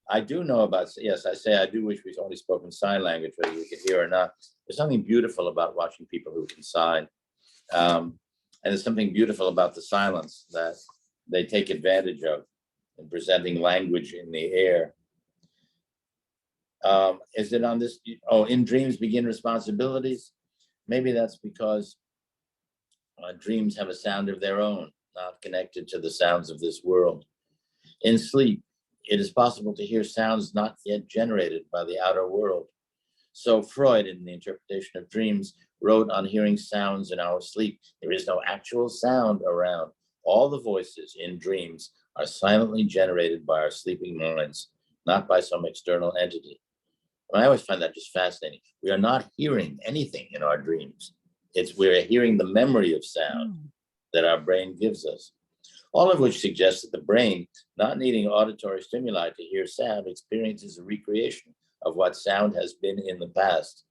I do know about, yes, I say I do wish we'd only spoken sign language, whether we could hear or not. There's something beautiful about watching people who can sign. And there's something beautiful about the silence that they take advantage of in presenting language in the air. Is it on this? Oh, in dreams begin responsibilities. Maybe that's because dreams have a sound of their own, not connected to the sounds of this world. In sleep, it is possible to hear sounds not yet generated by the outer world. So Freud, in the interpretation of dreams, wrote on hearing sounds in our sleep. There is no actual sound around. All the voices in dreams are silently generated by our sleeping minds, not by some external entity. And I always find that just fascinating. We are not hearing anything in our dreams. We're hearing the memory of sound that our brain gives us. All of which suggests that the brain, not needing auditory stimuli to hear sound, experiences a recreation of what sound has been in the past.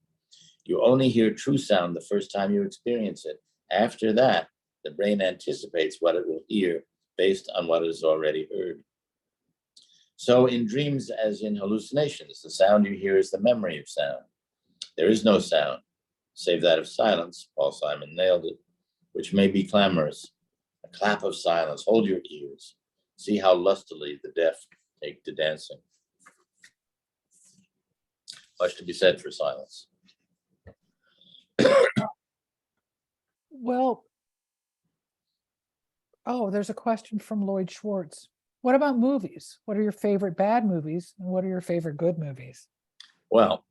You only hear true sound the first time you experience it. After that, the brain anticipates what it will hear based on what it has already heard. So in dreams, as in hallucinations, the sound you hear is the memory of sound. There is no sound, save that of silence, Paul Simon nailed it, which may be clamorous. A clap of silence, hold your ears. See how lustily the deaf take to dancing. Much to be said for silence. Well, oh, there's a question from Lloyd Schwartz. What about movies? What are your favorite bad movies, and what are your favorite good movies? Well,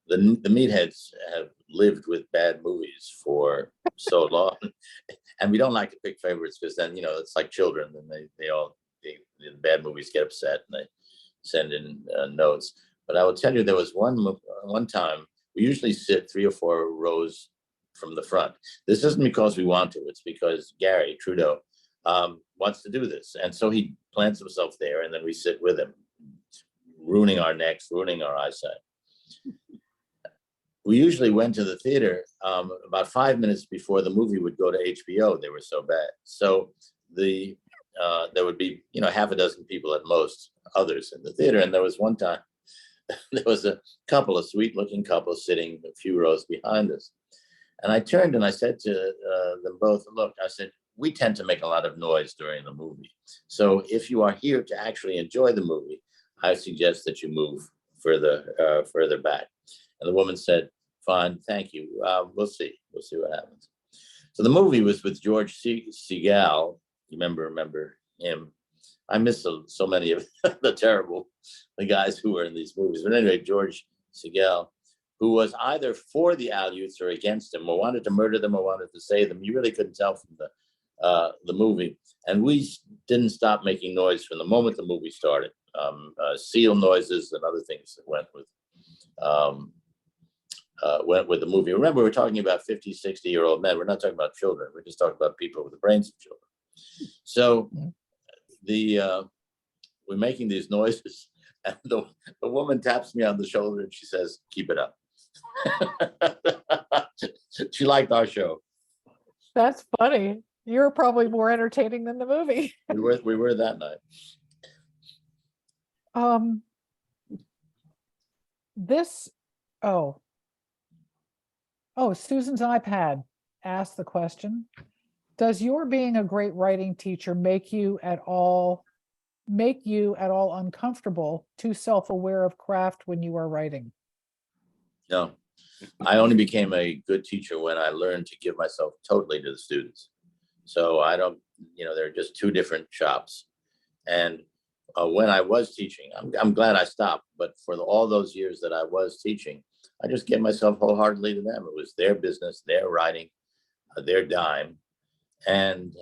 the meatheads have lived with bad movies for so long, and we don't like to pick favorites because then it's like children, and the bad movies get upset and they send in notes. But I will tell you, there was one time we usually sit 3 or 4 rows from the front. This isn't because we want to; it's because Gary Trudeau wants to do this, and so he plants himself there, and then we sit with him, ruining our necks, ruining our eyesight. We usually went to the theater about 5 minutes before the movie would go to HBO. They were so bad. So there would be half a dozen people at most, others in the theater. And there was one time there was a sweet-looking couple sitting a few rows behind us. And I turned and I said to them both, "Look," I said, "we tend to make a lot of noise during the movie. So if you are here to actually enjoy the movie, I suggest that you move further back." And the woman said, "Fine, thank you. We'll see. We'll see what happens." So the movie was with George Segal. You remember him? I miss so many of the guys who were in these movies. But anyway, George Segal, who was either for the Aleuts or against them, or wanted to murder them or wanted to save them. You really couldn't tell from the movie. And we didn't stop making noise from the moment the movie started. Seal noises and other things that went with the movie. Remember, we're talking about 50, 60-year-old men. We're not talking about children. We're just talking about people with the brains of children. So we're making these noises, and the woman taps me on the shoulder and she says, "Keep it up." She liked our show. That's funny. You're probably more entertaining than the movie. We were that night. Susan's iPad asked the question: does your being a great writing teacher make you at all uncomfortable, too self-aware of craft when you are writing? No, I only became a good teacher when I learned to give myself totally to the students. So I don't, they're just two different shops. And when I was teaching, I'm glad I stopped, but for all those years that I was teaching, I just gave myself wholeheartedly to them. It was their business, their writing, their dime. And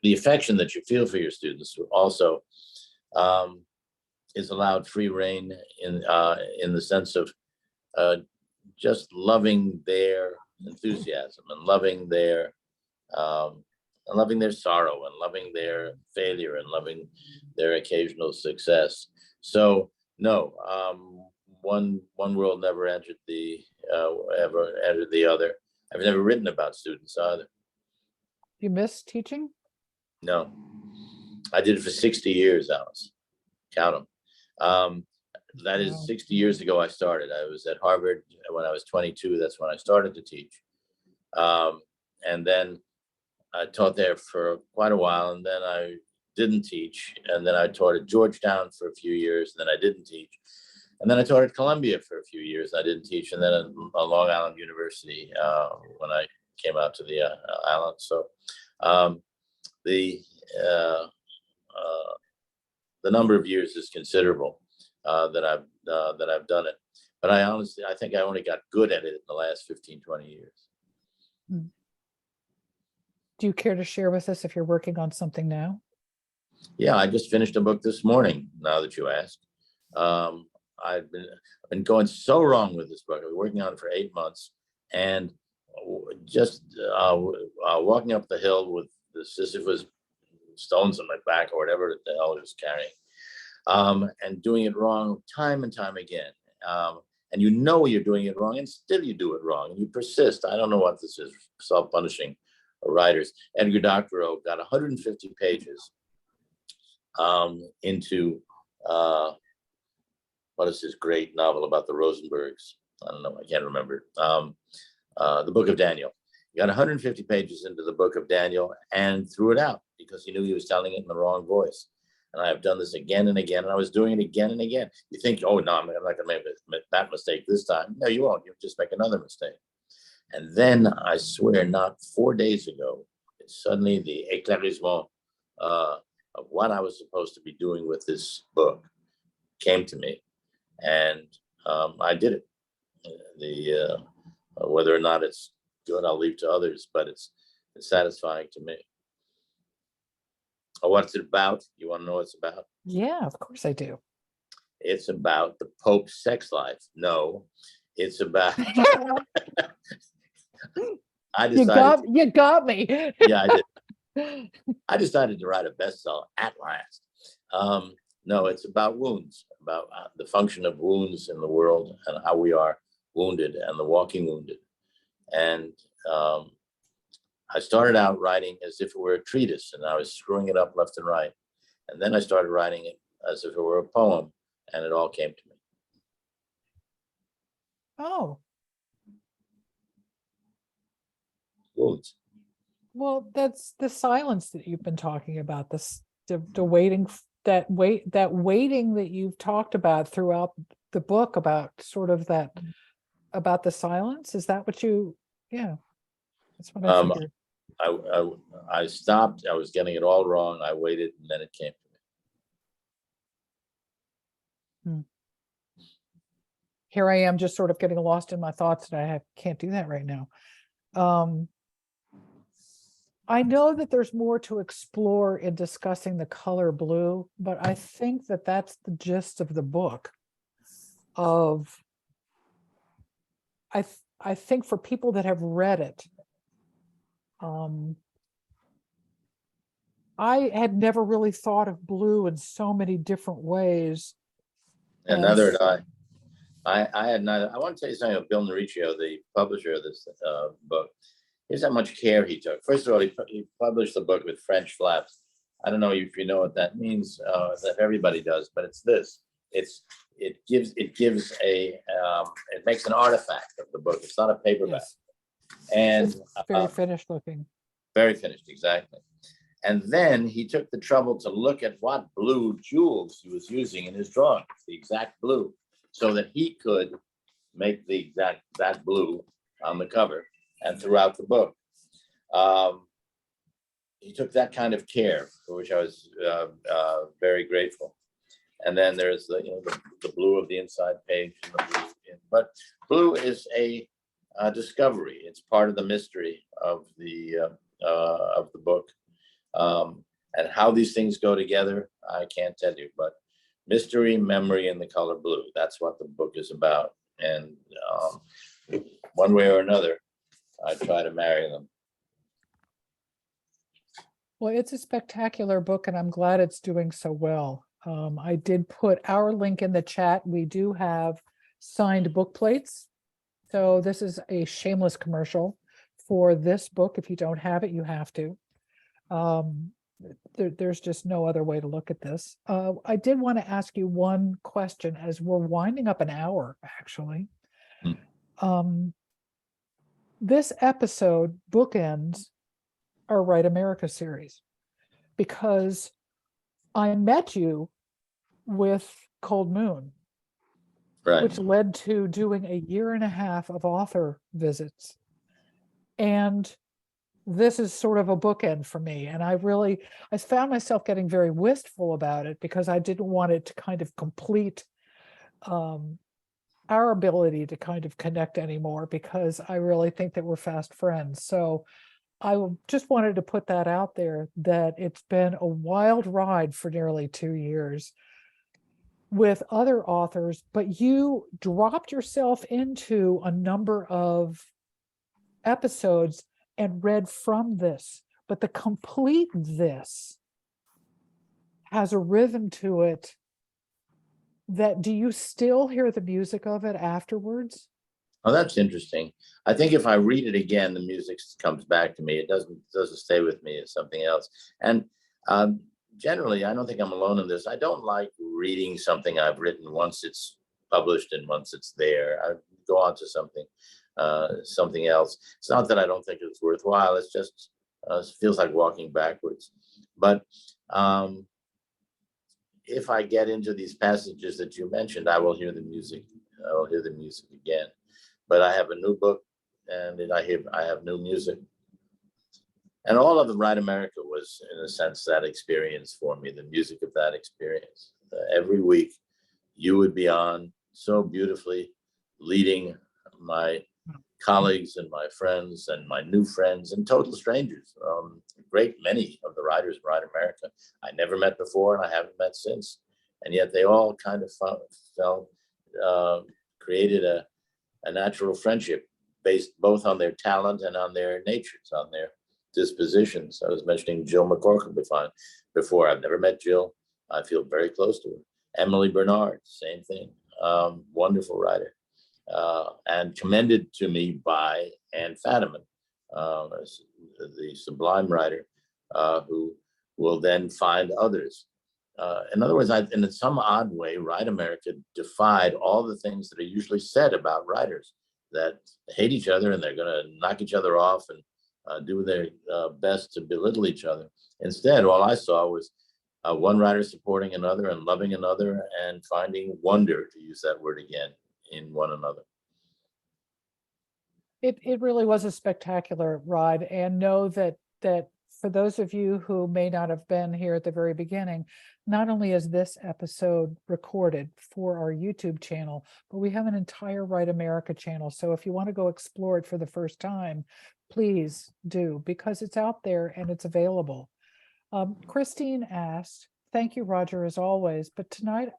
the affection that you feel for your students also is allowed free rein in the sense of just loving their enthusiasm and loving their sorrow and loving their failure and loving their occasional success. So no, one world never entered ever entered the other. I've never written about students either. You miss teaching? No, I did it for 60 years, Alice. Count them. That is 60 years ago I started. I was at Harvard when I was 22. That's when I started to teach. And then I taught there for quite a while, and then I didn't teach. And then I taught at Georgetown for a few years, and then I didn't teach. And then I taught at Columbia for a few years, and I didn't teach. And then at Long Island University when I came out to the island. So the number of years is considerable that I've done it. But I think I only got good at it in the last 15, 20 years. Do you care to share with us if you're working on something now? Yeah, I just finished a book this morning, now that you asked. I've been going so wrong with this book. I've been working on it for 8 months, and just walking up the hill with the Sisyphus stones on my back or whatever the hell I was carrying, and doing it wrong time and time again. And you're doing it wrong, and still you do it wrong, and you persist. I don't know what this is, self-punishing writers. Edgar Doctorow got 150 pages into what is his great novel about the Rosenbergs? I don't know, I can't remember. The Book of Daniel. He got 150 pages into the Book of Daniel and threw it out because he knew he was telling it in the wrong voice. And I've done this again and again, and I was doing it again and again. You think, oh, no, I'm not going to make that mistake this time. No, you won't. You'll just make another mistake. And then I swear, not 4 days ago, suddenly the éclaircissement of what I was supposed to be doing with this book came to me. And I did it. Whether or not it's good, I'll leave to others, but it's satisfying to me. What's it about? You want to know what it's about? Yeah, of course I do. It's about the Pope's sex life. No, it's about. I You decided. got me. Yeah, I did. I decided to write a bestseller at last. No, it's about wounds, about the function of wounds in the world and how we are wounded and the walking wounded. And I started out writing as if it were a treatise, and I was screwing it up left and right. And then I started writing it as if it were a poem, and it all came to me. Oh, Wounds. well, that's the silence that you've been talking about, the waiting, that waiting that you've talked about throughout the book, about sort of that, about the silence. Is that what you, yeah, that's what I figured. I stopped. I was getting it all wrong. I waited, and then it came to me. Here I am just sort of getting lost in my thoughts, and I can't do that right now. I know that there's more to explore in discussing the color blue, but I think that that's the gist of the book. I think for people that have read it, I had never really thought of blue in so many different ways. And neither had I. I had neither. I want to tell you something about Bill Noricchio, the publisher of this book. Here's how much care he took. First of all, he published the book with French flaps. I don't know if you know what that means. That everybody does, but it's this. It makes an artifact of the book. It's not a paperback. Yes. And it's very finished looking. Very finished, exactly. And then he took the trouble to look at what blue jewels he was using in his drawings, the exact blue, so that he could make that blue on the cover and throughout the book. He took that kind of care, for which I was very grateful. And then there's the blue of the inside page, and the blue but blue is a discovery. It's part of the mystery of the book. And how these things go together, I can't tell you, but mystery, memory, and the color blue, that's what the book is about. And one way or another, I try to marry them. Well, it's a spectacular book, and I'm glad it's doing so well. I did put our link in the chat. We do have signed book plates. So this is a shameless commercial for this book. If you don't have it, you have to. There's just no other way to look at this. I did want to ask you one question as we're winding up an hour, actually. This episode bookends our Write America series, because I met you with Cold Moon, Right. which led to doing a 1.5 years of author visits. And this is sort of a bookend for me. And I found myself getting very wistful about it, because I didn't want it to kind of complete our ability to kind of connect anymore, because I really think that we're fast friends. So I just wanted to put that out there, that it's been a wild ride for nearly 2 years with other authors, but you dropped yourself into a number of episodes and read from this. But the complete this has a rhythm to it that, do you still hear the music of it afterwards? Oh, that's interesting. I think if I read it again, the music comes back to me. It doesn't stay with me. It's something else. And generally, I don't think I'm alone in this. I don't like reading something I've written once it's published and once it's there. I go on to something else. It's not that I don't think it's worthwhile. It's just it feels like walking backwards. But if I get into these passages that you mentioned, I will hear the music. I will hear the music again. But I have a new book, and I have new music. And all of the Write America was, in a sense, that experience for me, the music of that experience. Every week, you would be on, so beautifully, leading my colleagues and my friends and my new friends and total strangers. A great many of the writers in Write America I never met before and I haven't met since. And yet they all kind of created a natural friendship based both on their talent and on their natures, on their dispositions. I was mentioning Jill McCorkle before. I've never met Jill. I feel very close to her. Emily Bernard, same thing. Wonderful writer. And commended to me by Anne Fadiman, the sublime writer, who will then find others. In other words, in some odd way, Write America defied all the things that are usually said about writers, that hate each other and they're going to knock each other off and do their best to belittle each other. Instead, all I saw was one writer supporting another and loving another and finding wonder, to use that word again, in one another. It really was a spectacular ride, and know that for those of you who may not have been here at the very beginning, not only is this episode recorded for our YouTube channel, but we have an entire Write America channel. So if you want to go explore it for the first time, please do, because it's out there and it's available. Christine asked, thank you, Roger, as always, but tonight,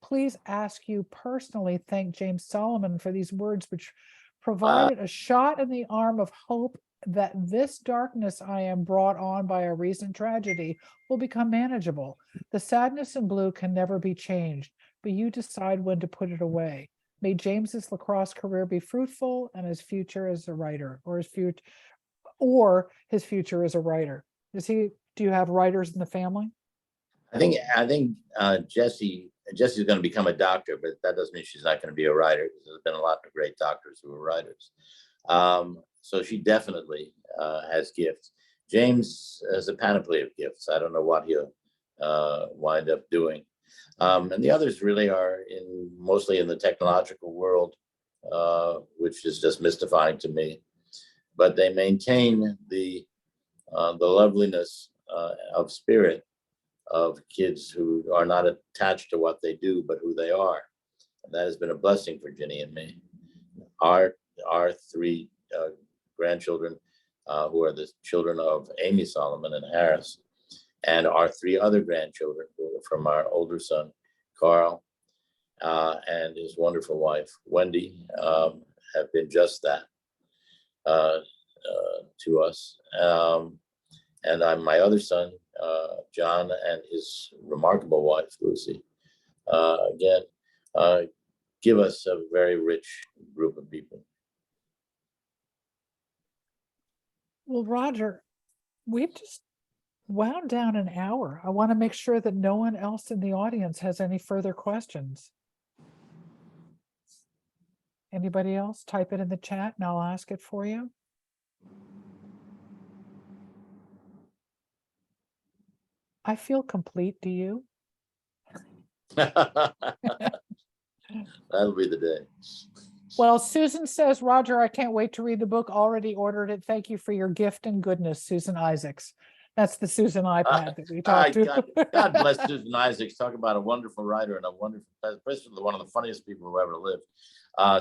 please ask you personally thank James Solomon for these words, which provided a shot in the arm of hope that this darkness I am brought on by a recent tragedy will become manageable. The sadness in blue can never be changed, but you decide when to put it away. May James's lacrosse career be fruitful and his future as a writer, or his future as a writer. Do you have writers in the family? I think Jesse's going to become a doctor, but that doesn't mean she's not going to be a writer, because there's been a lot of great doctors who are writers. So she definitely has gifts. James has a panoply of gifts. I don't know what he'll wind up doing. And the others really are mostly in the technological world, which is just mystifying to me. But they maintain the loveliness of spirit of kids who are not attached to what they do, but who they are. And that has been a blessing for Ginny and me. Our three grandchildren, who are the children of Amy Solomon and Harris, and our three other grandchildren, who are from our older son, Carl, and his wonderful wife, Wendy, have been just that to us. And my other son, John, and his remarkable wife, Lucy, again, give us a very rich group of people. Well, Roger, we've just wound down an hour. I want to make sure that no one else in the audience has any further questions. Anybody else? Type it in the chat and I'll ask it for you. I feel complete. Do you? That'll be the day. Well, Susan says, Roger, I can't wait to read the book. Already ordered it. Thank you for your gift and goodness, Susan Isaacs. That's the Susan iPad that we talked to. God bless Susan Isaacs. Talk about a wonderful writer and a wonderful, especially one of the funniest people who ever lived.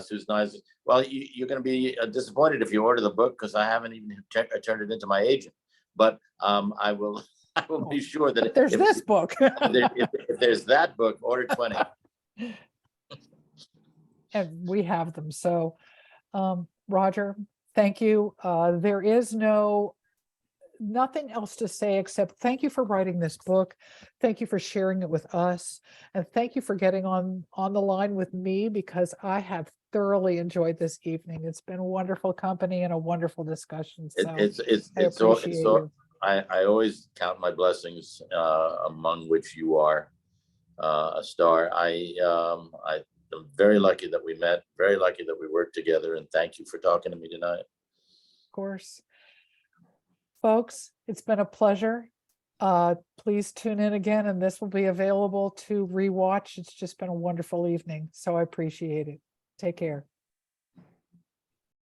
Susan Isaacs. Well, you're going to be disappointed if you order the book, because I haven't even turned it into my agent. But I will be sure that there's this book. if there's that book, order 20. And we have them. So, Roger, thank you. There is nothing else to say except thank you for writing this book. Thank you for sharing it with us. And thank you for getting on the line with me, because I have thoroughly enjoyed this evening. It's been a wonderful company and a wonderful discussion. So I always count my blessings, among which you are a star. I'm very lucky that we met, very lucky that we worked together, and thank you for talking to me tonight. Of course. Folks, it's been a pleasure. Please tune in again, and this will be available to rewatch. It's just been a wonderful evening, so I appreciate it. Take care.